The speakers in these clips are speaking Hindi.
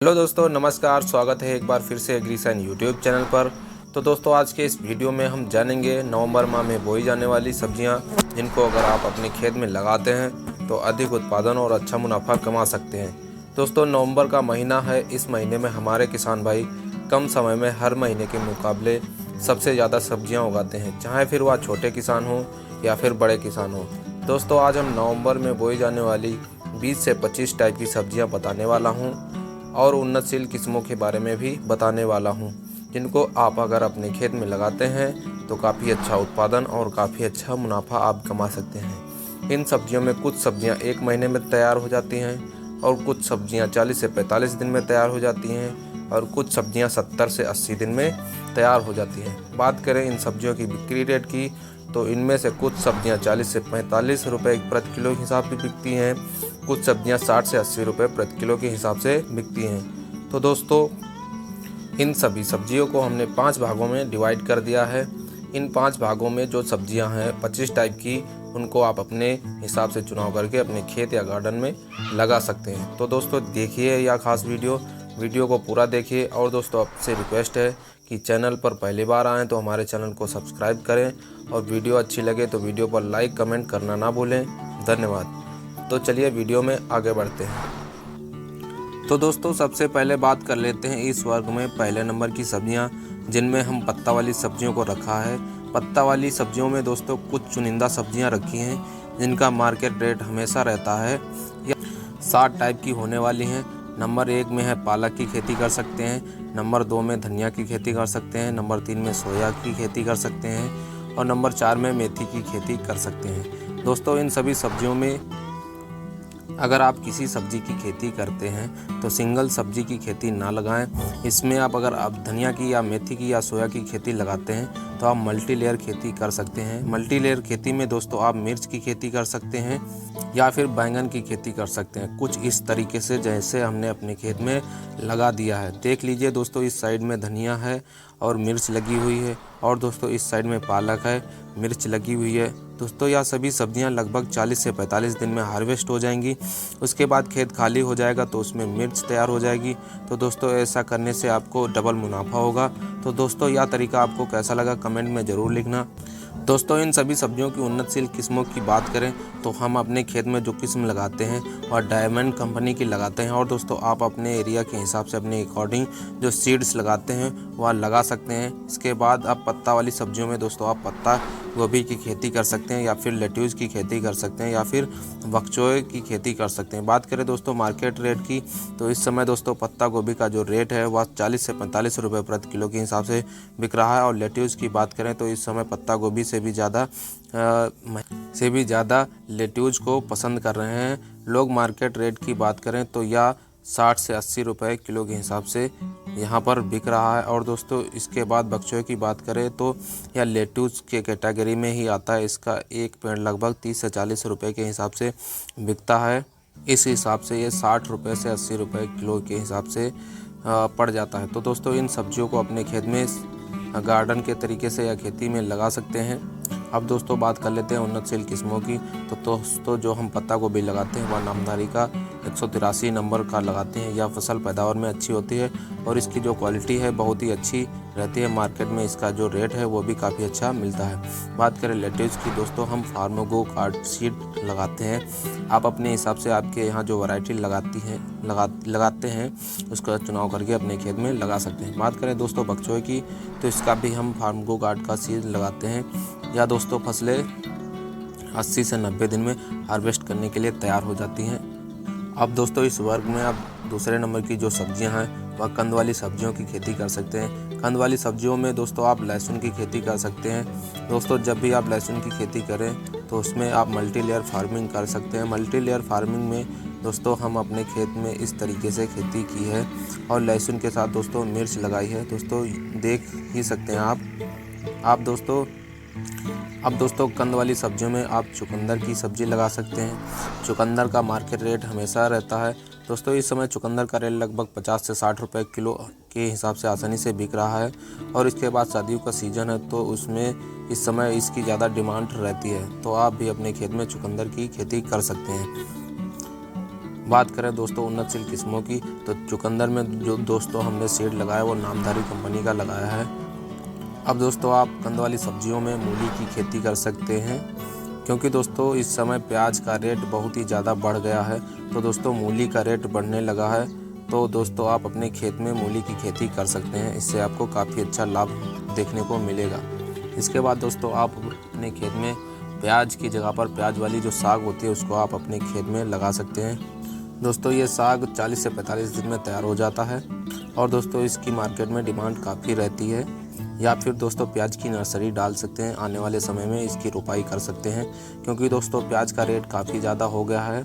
हेलो दोस्तों, नमस्कार। स्वागत है एक बार फिर से एग्रीसन यूट्यूब चैनल पर। तो दोस्तों, आज के इस वीडियो में हम जानेंगे नवंबर माह में बोई जाने वाली सब्जियां, जिनको अगर आप अपने खेत में लगाते हैं तो अधिक उत्पादन और अच्छा मुनाफा कमा सकते हैं। दोस्तों, नवंबर का महीना है। इस महीने में हमारे किसान भाई कम समय में हर महीने के मुकाबले सबसे ज़्यादा सब्जियाँ उगाते हैं, चाहे फिर वह छोटे किसान हों या फिर बड़े किसान हों। दोस्तों, आज हम नवंबर में बोई जाने वाली 20 से 25 टाइप की सब्जियाँ बताने वाला हूँ और उन्नतशील किस्मों के बारे में भी बताने वाला हूं, जिनको आप अगर अपने खेत में लगाते हैं तो काफ़ी अच्छा उत्पादन और काफ़ी अच्छा मुनाफा आप कमा सकते हैं। इन सब्जियों में कुछ सब्जियां 1 महीने में तैयार हो जाती हैं और कुछ सब्जियां 40 से 45 दिन में तैयार हो जाती हैं और कुछ सब्जियां 70 से 80 दिन में तैयार हो जाती हैं। बात करें इन सब्जियों की बिक्री रेट की, तो इनमें से कुछ सब्जियां 40 से 45 रुपये प्रति किलो के हिसाब से बिकती हैं, कुछ सब्जियां 60 से 80 रुपये प्रति किलो के हिसाब से बिकती हैं। तो दोस्तों, इन सभी सब्जियों को हमने 5 भागों में डिवाइड कर दिया है। इन 5 भागों में जो सब्जियां हैं 25 टाइप की, उनको आप अपने हिसाब से चुनाव करके अपने खेत या गार्डन में लगा सकते हैं। तो दोस्तों, देखिए यह खास वीडियो को पूरा देखिए। और दोस्तों, आपसे रिक्वेस्ट है कि चैनल पर पहली बार आएँ तो हमारे चैनल को सब्सक्राइब करें और वीडियो अच्छी लगे तो वीडियो पर लाइक कमेंट करना ना भूलें। धन्यवाद। तो चलिए वीडियो में आगे बढ़ते हैं। तो दोस्तों, सबसे पहले बात कर लेते हैं इस वर्ग में पहले नंबर की सब्जियां, जिनमें हम पत्ता वाली सब्जियों को रखा है। पत्ता वाली सब्जियों में दोस्तों कुछ चुनिंदा सब्जियां रखी हैं, जिनका मार्केट रेट हमेशा रहता है या 60 टाइप की होने वाली हैं। नंबर 1 में है पालक की खेती कर सकते हैं, नंबर 2 में धनिया की खेती कर सकते हैं, नंबर 3 में सोया की खेती कर सकते हैं और नंबर 4 में मेथी की खेती कर सकते हैं। दोस्तों, इन सभी सब्जियों में अगर आप किसी सब्जी की खेती करते हैं तो सिंगल सब्जी की खेती ना लगाएं। इसमें अगर आप धनिया की या मेथी की या सोया की खेती लगाते हैं तो आप मल्टी लेयर खेती कर सकते हैं। मल्टी लेयर खेती में दोस्तों आप मिर्च की खेती कर सकते हैं या फिर बैंगन की खेती कर सकते हैं, कुछ इस तरीके से जैसे हमने अपने खेत में लगा दिया है। देख लीजिए दोस्तों, इस साइड में धनिया है और मिर्च लगी हुई है और दोस्तों इस साइड में पालक है, मिर्च लगी हुई है। दोस्तों, यह सभी सब्जियां लगभग 40 से 45 दिन में हार्वेस्ट हो जाएंगी। उसके बाद खेत खाली हो जाएगा तो उसमें मिर्च तैयार हो जाएगी। तो दोस्तों, ऐसा करने से आपको डबल मुनाफा होगा। तो दोस्तों, यह तरीका आपको कैसा लगा कमेंट में ज़रूर लिखना। दोस्तों, इन सभी सब्जियों की उन्नतशील किस्मों की बात करें तो हम अपने खेत में जो किस्म लगाते हैं वह डायमंड कंपनी की लगाते हैं। और दोस्तों, आप अपने एरिया के हिसाब से अपने अकॉर्डिंग जो सीड्स लगाते हैं वह लगा सकते हैं। इसके बाद आप पत्ता वाली सब्जियों में दोस्तों आप पत्ता गोभी की खेती कर सकते हैं या फिर लेट्यूस की खेती कर सकते हैं या फिर बकचोए की खेती कर सकते हैं। बात करें दोस्तों मार्केट रेट की, तो इस समय दोस्तों पत्ता गोभी का जो रेट है वह 40 से 45 रुपये प्रति किलो के हिसाब से बिक रहा है। और लेट्यूस की बात करें तो इस समय पत्ता गोभी से भी ज़्यादा लेट्यूज को पसंद कर रहे हैं लोग। मार्केट रेट की बात करें तो यह 60 से 80 रुपये किलो के हिसाब से यहाँ पर बिक रहा है। और दोस्तों, इसके बाद बकचोए की बात करें तो यह लेट्यूज के कैटेगरी में ही आता है। इसका एक पेड़ लगभग 30 से 40 रुपये के हिसाब से बिकता है। इस हिसाब से ये 60 रुपये से 80 रुपये किलो के हिसाब से पड़ जाता है। तो दोस्तों, इन सब्जियों को अपने खेत में गार्डन के तरीके से या खेती में लगा सकते हैं। अब दोस्तों बात कर लेते हैं उन्नतशील किस्मों की। तो दोस्तों, जो हम पत्ता गोभी लगाते हैं वह नामधारी का 183 नंबर का लगाते हैं। यह फसल पैदावार में अच्छी होती है और इसकी जो क्वालिटी है बहुत ही अच्छी रहती है। मार्केट में इसका जो रेट है वो भी काफ़ी अच्छा मिलता है। बात करें लेट्यूस की, दोस्तों हम फार्मोगो कार्ड सीड लगाते हैं। आप अपने हिसाब से आपके यहाँ जो वैरायटी लगाते हैं उसका चुनाव करके अपने खेत में लगा सकते हैं। बात करें दोस्तों बकचोए की, तो इसका भी हम फार्मोगो कार्ड का सीड लगाते हैं। या दोस्तों फसलें 80 से 90 दिन में हार्वेस्ट करने के लिए तैयार हो जाती हैं। अब दोस्तों, इस वर्ग में आप दूसरे नंबर की जो सब्जियां हैं वह कंद वाली सब्जियों की खेती कर सकते हैं। कंद वाली सब्जियों में दोस्तों आप लहसुन की खेती कर सकते हैं। दोस्तों, जब भी आप लहसुन की खेती करें तो उसमें आप मल्टी लेयर फार्मिंग कर सकते हैं। मल्टी लेयर फार्मिंग में दोस्तों हम अपने खेत में इस तरीके से खेती की है और लहसुन के साथ दोस्तों मिर्च लगाई है। दोस्तों देख ही सकते हैं आप दोस्तों। अब दोस्तों, कंद वाली सब्जियों में आप चुकंदर की सब्ज़ी लगा सकते हैं। चुकंदर का मार्केट रेट हमेशा रहता है। दोस्तों, इस समय चुकंदर का रेट लगभग 50 से 60 रुपये किलो के हिसाब से आसानी से बिक रहा है। और इसके बाद सर्दियों का सीज़न है तो उसमें इस समय इसकी ज़्यादा डिमांड रहती है। तो आप भी अपने खेत में चुकंदर की खेती कर सकते हैं। बात करें दोस्तों उन्नतशील किस्मों की, तो चुकंदर में जो दोस्तों हमने सीड लगाया वो नामधारी कंपनी का लगाया है। अब दोस्तों आप कंद वाली सब्जियों में मूली की खेती कर सकते हैं, क्योंकि दोस्तों इस समय प्याज का रेट बहुत ही ज़्यादा बढ़ गया है, तो दोस्तों मूली का रेट बढ़ने लगा है। तो दोस्तों आप अपने खेत में मूली की खेती कर सकते हैं, इससे आपको काफ़ी अच्छा लाभ देखने को मिलेगा। इसके बाद दोस्तों आप अपने खेत में प्याज की जगह पर प्याज वाली जो साग होती है उसको आप अपने खेत में लगा सकते हैं। दोस्तों ये साग 40 से 45 दिन में तैयार हो जाता है और दोस्तों इसकी मार्केट में डिमांड काफ़ी रहती है। या फिर दोस्तों प्याज की नर्सरी डाल सकते हैं, आने वाले समय में इसकी रोपाई कर सकते हैं, क्योंकि दोस्तों प्याज का रेट काफ़ी ज़्यादा हो गया है।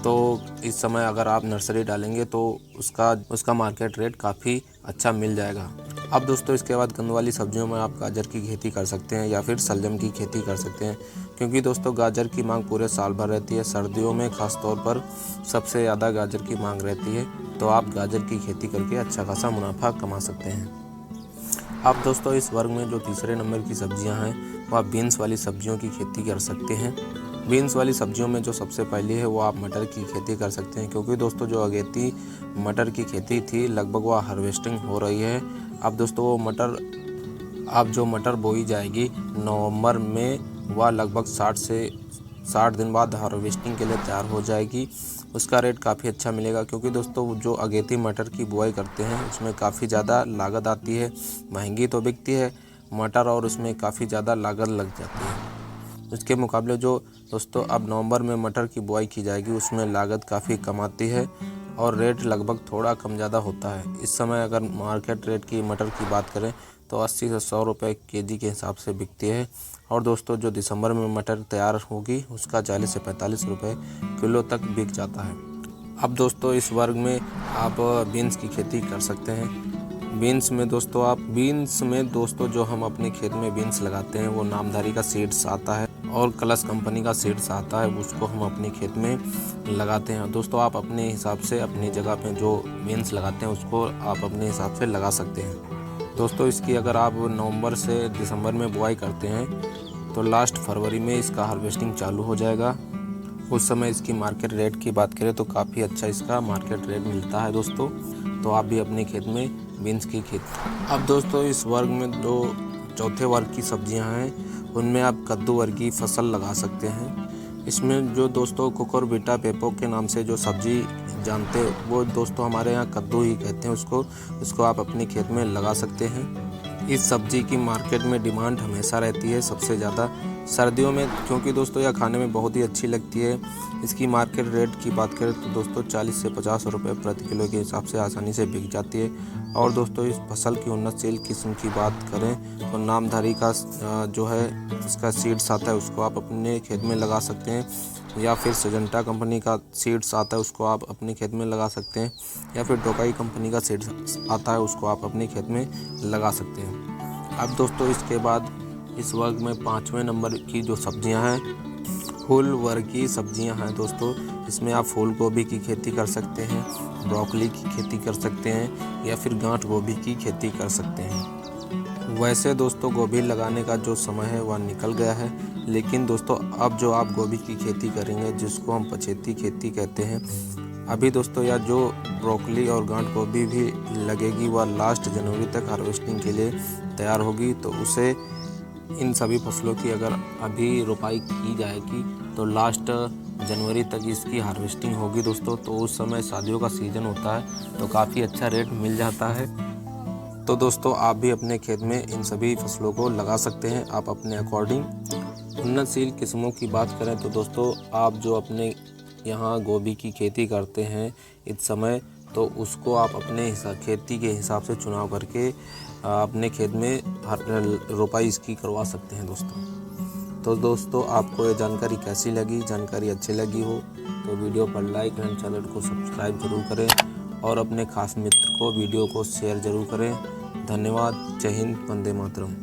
तो इस समय अगर आप नर्सरी डालेंगे तो उसका मार्केट रेट काफ़ी अच्छा मिल जाएगा। अब दोस्तों इसके बाद कंद वाली सब्जियों में आप गाजर की खेती कर सकते हैं या फिर शलजम की खेती कर सकते हैं, क्योंकि दोस्तों गाजर की मांग पूरे साल भर रहती है। सर्दियों में खास तौर पर सबसे ज़्यादा गाजर की मांग रहती है, तो आप गाजर की खेती करके अच्छा खासा मुनाफा कमा सकते हैं। अब दोस्तों इस वर्ग में जो तीसरे नंबर की सब्जियां हैं वो आप बीन्स वाली सब्जियों की खेती कर सकते हैं। बीन्स वाली सब्जियों में जो सबसे पहली है वो आप मटर की खेती कर सकते हैं, क्योंकि दोस्तों जो अगेती मटर की खेती थी लगभग वह हार्वेस्टिंग हो रही है। अब दोस्तों वो मटर बोई जाएगी नवंबर में, वह लगभग 60 दिन बाद हार्वेस्टिंग के लिए तैयार हो जाएगी। उसका रेट काफ़ी अच्छा मिलेगा, क्योंकि दोस्तों जो अगेती मटर की बुआई करते हैं उसमें काफ़ी ज़्यादा लागत आती है। महंगी तो बिकती है मटर और उसमें काफ़ी ज़्यादा लागत लग जाती है। उसके मुकाबले जो दोस्तों अब नवंबर में मटर की बुआई की जाएगी उसमें लागत काफ़ी कम आती है और रेट लगभग थोड़ा कम ज़्यादा होता है। इस समय अगर मार्केट रेट की मटर की बात करें तो 80 से 100 रुपये केजी के हिसाब से बिकती है। और दोस्तों जो दिसंबर में मटर तैयार होगी उसका 40 से 45 रुपये किलो तक बिक जाता है। अब दोस्तों इस वर्ग में आप बीन्स की खेती कर सकते हैं। बीन्स में दोस्तों जो हम अपने खेत में बीन्स लगाते हैं वो नामधारी का सीड्स आता है और कलश कंपनी का सीड्स आता है, उसको हम अपने खेत में लगाते हैं। दोस्तों आप अपने हिसाब से अपनी जगह पे जो बीन्स लगाते हैं उसको आप अपने हिसाब से लगा सकते हैं। दोस्तों इसकी अगर आप नवंबर से दिसंबर में बुआई करते हैं तो लास्ट फरवरी में इसका हार्वेस्टिंग चालू हो जाएगा। उस समय इसकी मार्केट रेट की बात करें तो काफ़ी अच्छा इसका मार्केट रेट मिलता है दोस्तों। तो आप भी अपने खेत में बीन्स की खेती। अब दोस्तों इस वर्ग में जो चौथे वर्ग की सब्जियां हैं उनमें आप कद्दू वर्गीय फसल लगा सकते हैं। इसमें जो दोस्तों कुकुरबिटा पेपो के नाम से जो सब्जी जानते हैं वो दोस्तों हमारे यहाँ कद्दू ही कहते हैं उसको आप अपने खेत में लगा सकते हैं। इस सब्जी की मार्केट में डिमांड हमेशा रहती है, सबसे ज़्यादा सर्दियों में, क्योंकि दोस्तों यह खाने में बहुत ही अच्छी लगती है। इसकी मार्केट रेट की बात करें तो दोस्तों 40 से 50 रुपये प्रति किलो के हिसाब से आसानी से बिक जाती है। और दोस्तों इस फसल की उन्नतशील किस्म की बात करें तो नामधारी का जो है इसका सीड्स आता है उसको आप अपने खेत में लगा सकते हैं, या फिर सिजेंटा कंपनी का सीड्स आता है उसको आप अपने खेत में लगा सकते हैं, या फिर टोकाई कंपनी का सीड्स आता है उसको आप अपने खेत में लगा सकते हैं। अब दोस्तों इसके बाद इस वर्ग में 5वें नंबर की जो सब्जियां हैं फूल वर्ग की सब्जियां हैं दोस्तों। इसमें आप फूल गोभी की खेती कर सकते हैं, ब्रोकली की खेती कर सकते हैं, या फिर गांठ गोभी की खेती कर सकते हैं। वैसे दोस्तों गोभी लगाने का जो समय है वह निकल गया है, लेकिन दोस्तों अब जो आप गोभी की खेती करेंगे जिसको हम पछेती खेती कहते हैं, अभी दोस्तों या जो ब्रोकली और गांठ गोभी भी लगेगी वह लास्ट जनवरी तक हार्वेस्टिंग के लिए तैयार होगी। तो उसे इन सभी फसलों की अगर अभी रोपाई की जाएगी तो लास्ट जनवरी तक इसकी हार्वेस्टिंग होगी दोस्तों। तो उस समय शादियों का सीज़न होता है तो काफ़ी अच्छा रेट मिल जाता है। तो दोस्तों आप भी अपने खेत में इन सभी फसलों को लगा सकते हैं आप अपने अकॉर्डिंग। उन्नतशील किस्मों की बात करें तो दोस्तों आप जो अपने यहाँ गोभी की खेती करते हैं इस समय, तो उसको आप अपने खेती के हिसाब से चुनाव करके अपने खेत में रोपाई इसकी करवा सकते हैं दोस्तों। तो दोस्तों आपको ये जानकारी कैसी लगी, जानकारी अच्छी लगी हो तो वीडियो पर लाइक एंड चैनल को सब्सक्राइब जरूर करें और अपने खास मित्र को वीडियो को शेयर जरूर करें। धन्यवाद। जय हिंद, वंदे मातरम।